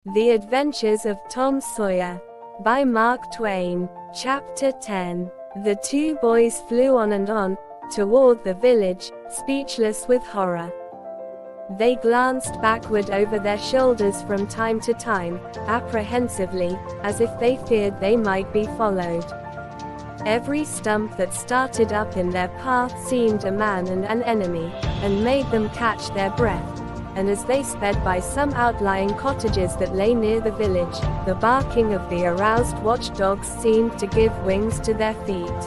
The Adventures of Tom Sawyer, by Mark Twain. Chapter 10. The two boys flew on and on, toward the village, speechless with horror. They glanced backward over their shoulders from time to time, apprehensively, as if they feared they might be followed. Every stump that started up in their path seemed a man and an enemy, and made them catch their breath. And as they sped by some outlying cottages that lay near the village, the barking of the aroused watchdogs seemed to give wings to their feet.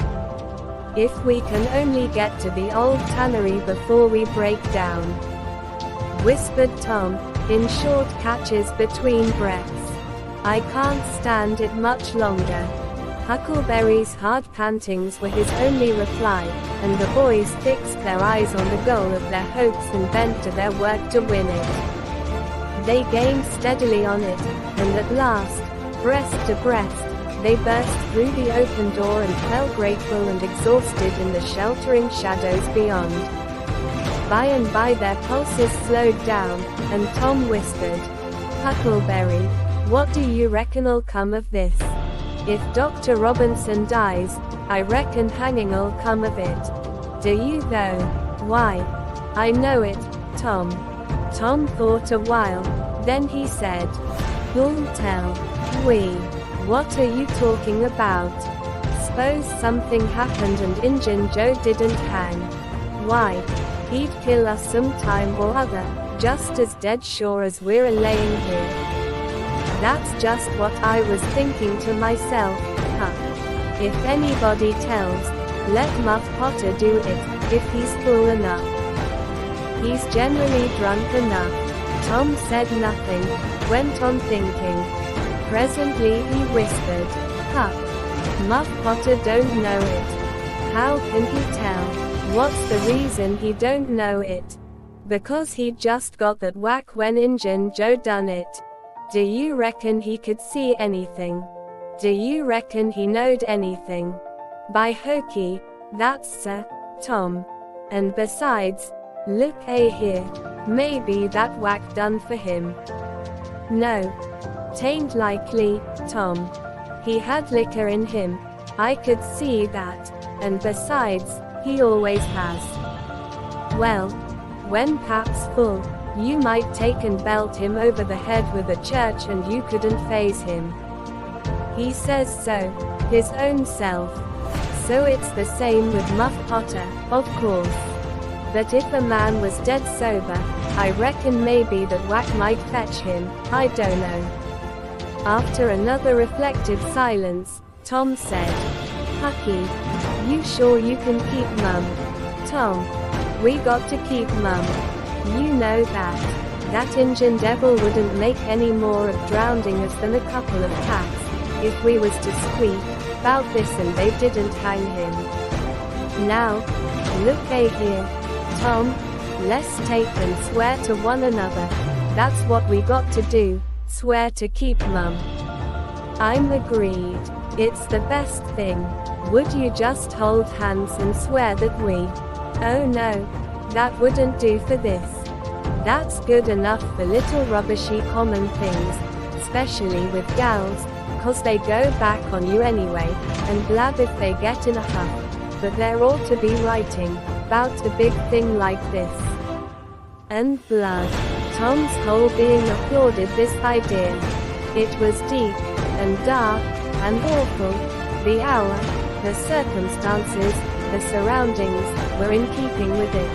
"If we can only get to the old tannery before we break down," whispered Tom, in short catches between breaths. "I can't stand it much longer." Huckleberry's hard pantings were his only reply, and the boys fixed their eyes on the goal of their hopes and bent to their work to win it. They gained steadily on it, and at last, breast to breast, they burst through the open door and fell grateful and exhausted in the sheltering shadows beyond. By and by their pulses slowed down, and Tom whispered, "Huckleberry, what do you reckon'll come of this? If Dr. Robinson dies, I reckon hanging'll come of it. Do you though?" "Why, I know it, Tom." Tom thought a while, then he said, "Who'll tell?" "We." "What are you talking about? S'pose something happened and Injun Joe didn't hang. Why, he'd kill us some time or other, just as dead sure as we're a-laying here." "That's just what I was thinking to myself, Huck. If anybody tells, let Muff Potter do it, if he's full enough. He's generally drunk enough." Tom said nothing, went on thinking. Presently he whispered, "Huck, Muff Potter don't know it." "How can he tell?" "What's the reason he don't know it?" "Because he just got that whack when Injun Joe done it." "Do you reckon he could see anything? Do you reckon he knowed anything?" "By hokey, that's so, Tom. And besides, look here, maybe that whack done for him." "No, 'tain't likely, Tom. He had liquor in him, I could see that, and besides, he always has." "Well, when Pap's full, you might take and belt him over the head with a church and you couldn't faze him. He says so, his own self. So it's the same with Muff Potter, of course. But if a man was dead sober, I reckon maybe that whack might fetch him, I don't know." After another reflective silence, Tom said, "Hucky, you sure you can keep mum?" "Tom, we got to keep mum. You know that. That Injun devil wouldn't make any more of drowning us than a couple of cats, if we was to squeak 'bout this and they didn't hang him. Now, look here, Tom, let's take and swear to one another. That's what we got to do, swear to keep mum." "I'm agreed. It's the best thing. Would you just hold hands and swear that we—" "Oh no, that wouldn't do for this. That's good enough for little rubbishy common things, specially with gals, 'cause they go back on you anyway, and blab if they get in a huff. But there ought to be writing, 'bout a big thing like this." And blood. Tom's whole being applauded this idea. It was deep, and dark, and awful. The hour, the circumstances, the surroundings, were in keeping with it.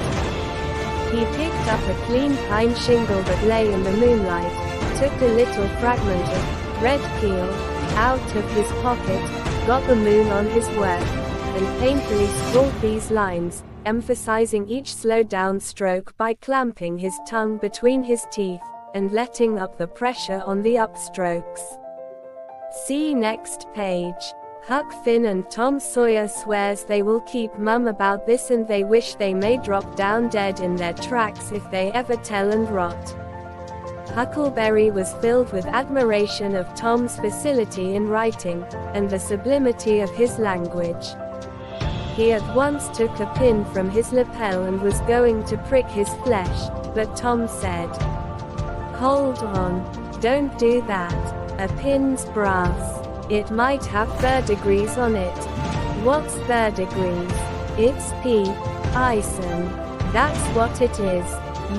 He picked up a clean pine shingle that lay in the moonlight, took a little fragment of red peel out of his pocket, got the moon on his work, and painfully scrawled these lines, emphasizing each slow-down stroke by clamping his tongue between his teeth, and letting up the pressure on the upstrokes. See next page. Huck Finn and Tom Sawyer swears they will keep mum about this and they wish they may drop down dead in their tracks if they ever tell and rot. Huckleberry was filled with admiration of Tom's facility in writing, and the sublimity of his language. He at once took a pin from his lapel and was going to prick his flesh, but Tom said, "Hold on, Don't do that. A pin's brass. It might have verdigris on it. What's verdigris? It's ison. That's what it is.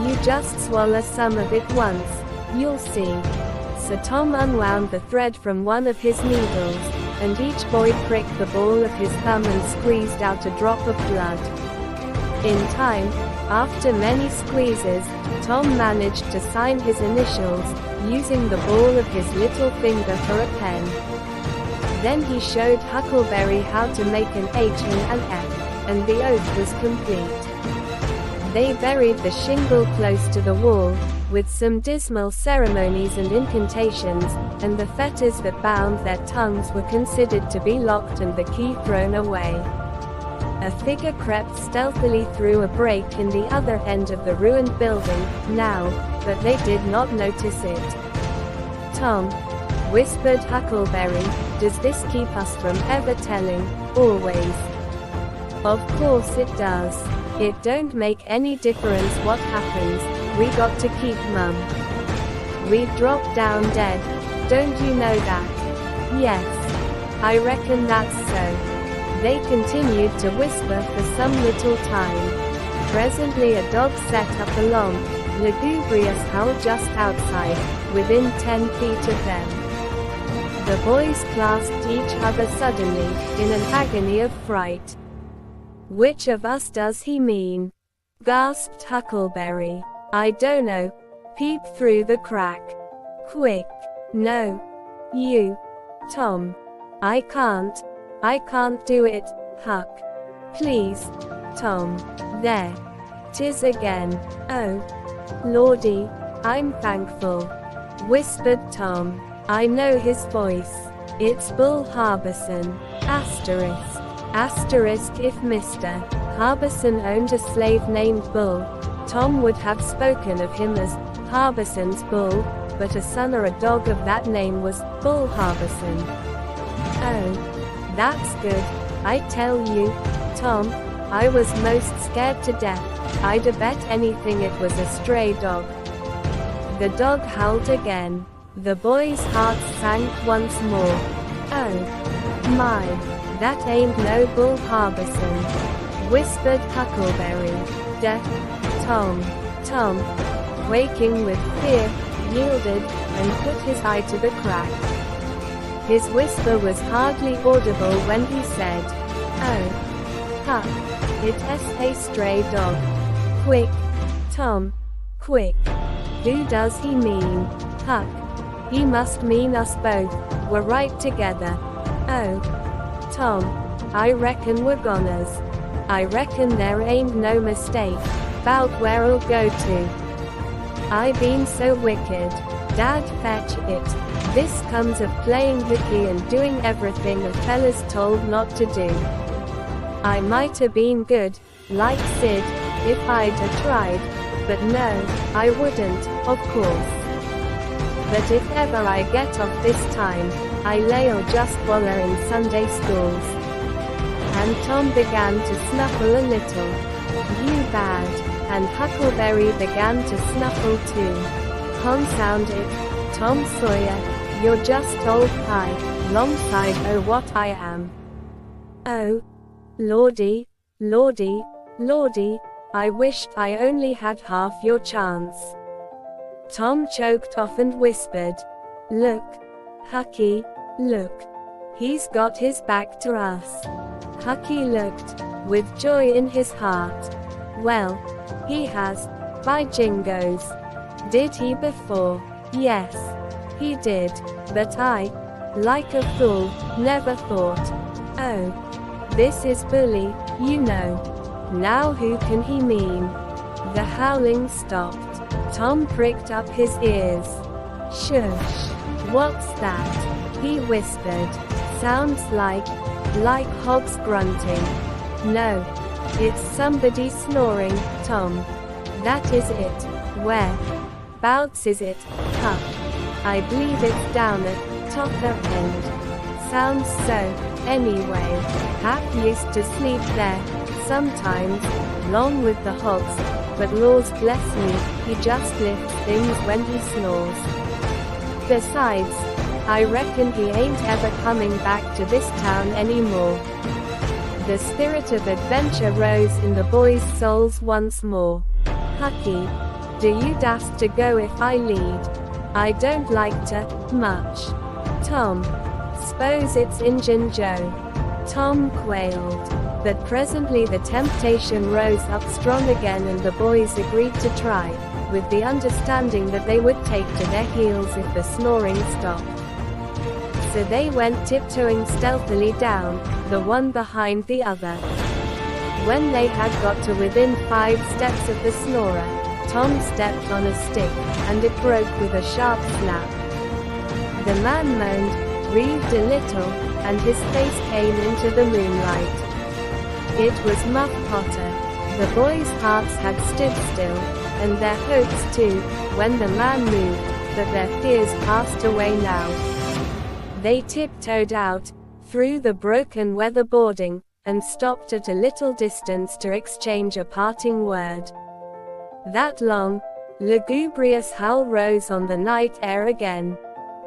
You just swallow some of it once. You'll see. So Tom unwound the thread from one of his needles, and each boy pricked the ball of his thumb and squeezed out a drop of blood. In time, after many squeezes, Tom managed to sign his initials, using the ball of his little finger for a pen. Then he showed Huckleberry how to make an H and an F, and the oath was complete. They buried the shingle close to the wall, with some dismal ceremonies and incantations, and the fetters that bound their tongues were considered to be locked and the key thrown away. A figure crept stealthily through a break in the other end of the ruined building, now, but they did not notice it. Tom, whispered Huckleberry, does this keep us from ever telling, always? Of course it does. It don't make any difference what happens, we got to keep mum. We'd drop down dead, don't you know that? Yes. I reckon that's so. They continued to whisper for some little time. Presently a dog set up a long, lugubrious howl just outside, within 10 feet of them. The boys clasped each other suddenly, in an agony of fright. Which of us does he mean? Gasped Huckleberry. I don't know. Peep through the crack. Quick. No. You. Tom. I can't do it, Huck. Please. Tom. There. 'Tis again. Oh. Lordy, I'm thankful. Whispered Tom. I know his voice. It's Bull Harbison. Asterisk. Asterisk if Mr. Harbison owned a slave named Bull, Tom would have spoken of him as Harbison's Bull, but a son or a dog of that name was Bull Harbison. Oh. That's good. I tell you, Tom, I was most scared to death. I'd bet anything it was a stray dog. The dog howled again. The boys' hearts sank once more. Oh. My. That ain't no Bull Harbison. Whispered Huckleberry. Tom, waking with fear, yielded, and put his eye to the crack. His whisper was hardly audible when he said, Oh. Huck. It's a stray dog. Quick. Tom. Quick. Who does he mean? Huck. He must mean us both. We're right together. Oh. Tom. I reckon we're goners. I reckon there ain't no mistake 'bout where I'll go to. I been so wicked. Dad fetch it. This comes of playing hooky and doing everything a fella's told not to do. I might have been good, like Sid, if I'd have tried, but no, I wouldn't, of course. But if ever I get off this time, I lay'll just waller in Sunday schools. And Tom began to snuffle a little. You bad. And Huckleberry began to snuffle too. Confound it, Tom Sawyer, you're just old pie, longside oh what I am. Oh. Lordy, lordy, lordy, I wished I only had half your chance. Tom choked off and whispered, Look, Hucky, look. He's got his back to us. Hucky looked, with joy in his heart. Well, he has, by jingoes. Did he before? Yes, he did, but I, like a fool, never thought. Oh. This is Bully, you know. Now who can he mean? The howling stopped. Tom pricked up his ears. Shush. What's that? He whispered. Sounds like hogs grunting. No. It's somebody snoring, Tom. That is it. Where? Bouts is it, Huck? I believe it's down at Topper End. Sounds so. Anyway, Hap used to sleep there, sometimes, long with the hogs, but laws bless me, he just lifts things when he snores. Besides, I reckon he ain't ever coming back to this town anymore. The spirit of adventure rose in the boys' souls once more. Hucky, do you dast to go if I lead? I don't like to, much. Tom, s'pose it's Injun Joe. Tom quailed. But presently the temptation rose up strong again and the boys agreed to try, with the understanding that they would take to their heels if the snoring stopped. So they went tiptoeing stealthily down, the one behind the other. When they had got to within 5 steps of the snorer, Tom stepped on a stick, and it broke with a sharp slap. The man moaned, writhed a little, and his face came into the moonlight. It was Muff Potter. The boys' hearts had stood still, and their hopes too, when the man moved, but their fears passed away now. They tiptoed out, through the broken weatherboarding, and stopped at a little distance to exchange a parting word. That long, lugubrious howl rose on the night air again.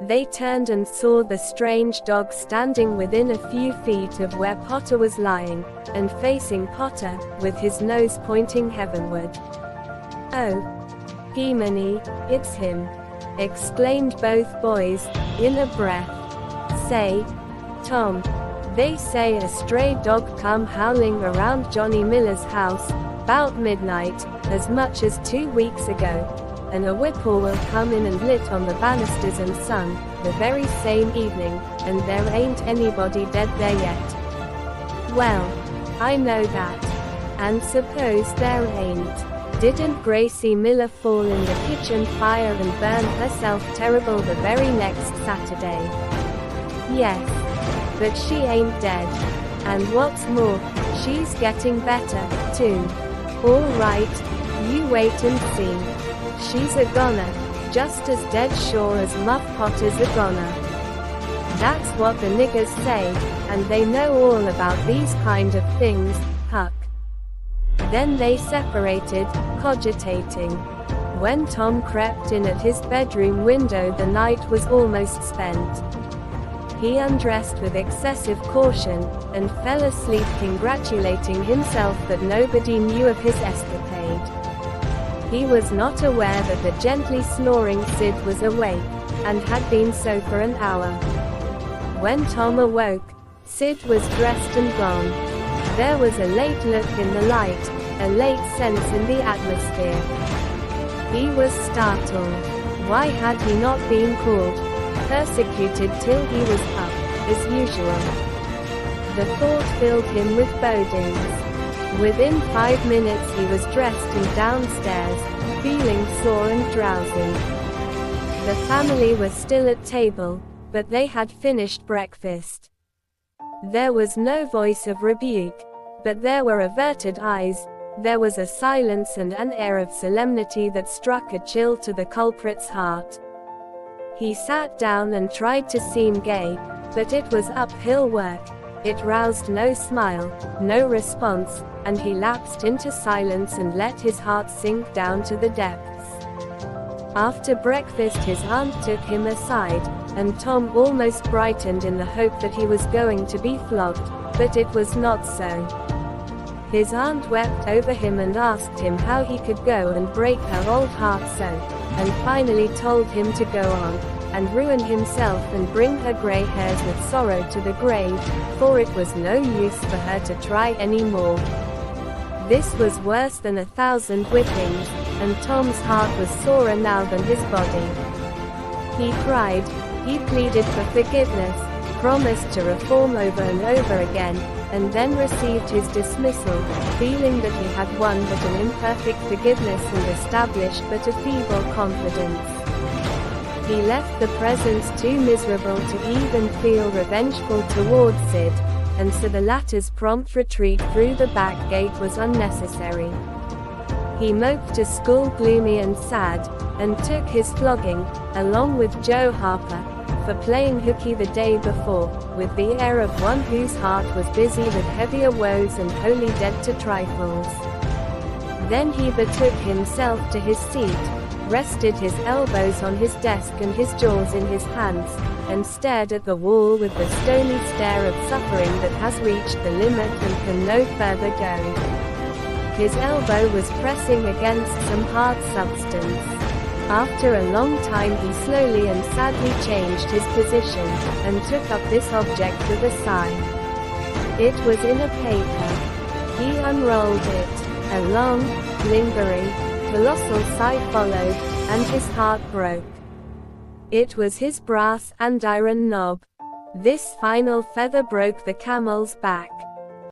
They turned and saw the strange dog standing within a few feet of where Potter was lying, and facing Potter, with his nose pointing heavenward. "Oh, Gemini, it's him!" exclaimed both boys, in a breath. "Say, Tom, they say a stray dog come howling around Johnny Miller's house, 'bout midnight, as much as 2 weeks ago. And a whippoorwill come in and lit on the banisters and sung, the very same evening, and there ain't anybody dead there yet." "Well, I know that. And suppose there ain't. Didn't Gracie Miller fall in the kitchen fire and burn herself terrible the very next Saturday?" "Yes. But she ain't dead. And what's more, she's getting better, too. All right, you wait and see. She's a goner, just as dead sure as Muff Potter's a goner. That's what the niggers say, and they know all about these kind of things, Huck." Then they separated, cogitating. When Tom crept in at his bedroom window the night was almost spent. He undressed with excessive caution, and fell asleep congratulating himself that nobody knew of his escapade. He was not aware that the gently snoring Sid was awake, and had been so for an hour. When Tom awoke, Sid was dressed and gone. There was a late look in the light, a late sense in the atmosphere. He was startled. Why had he not been called, persecuted till he was up, as usual? The thought filled him with bodings. Within 5 minutes he was dressed and downstairs, feeling sore and drowsy. The family was still at table, but they had finished breakfast. There was no voice of rebuke, but there were averted eyes. There was a silence and an air of solemnity that struck a chill to the culprit's heart. He sat down and tried to seem gay, but it was uphill work. It roused no smile, no response, and he lapsed into silence and let his heart sink down to the depths. After breakfast his aunt took him aside, and Tom almost brightened in the hope that he was going to be flogged, but it was not so. His aunt wept over him and asked him how he could go and break her old heart so, and finally told him to go on, and ruin himself and bring her grey hairs with sorrow to the grave, for it was no use for her to try any more. This was worse than 1,000 whippings, and Tom's heart was sorer now than his body. He cried, he pleaded for forgiveness, promised to reform over and over again, and then received his dismissal, feeling that he had won but an imperfect forgiveness and established but a feeble confidence. He left the presence too miserable to even feel revengeful towards Sid, and so the latter's prompt retreat through the back gate was unnecessary. He moped to school gloomy and sad, and took his flogging, along with Joe Harper, for playing hooky the day before, with the air of one whose heart was busy with heavier woes and wholly dead to trifles. Then he betook himself to his seat, rested his elbows on his desk and his jaws in his hands, and stared at the wall with the stony stare of suffering that has reached the limit and can no further go. His elbow was pressing against some hard substance. After a long time he slowly and sadly changed his position, and took up this object with a sigh. It was in a paper. He unrolled it. A long, lingering, colossal sigh followed, and his heart broke. It was his brass and iron knob. This final feather broke the camel's back.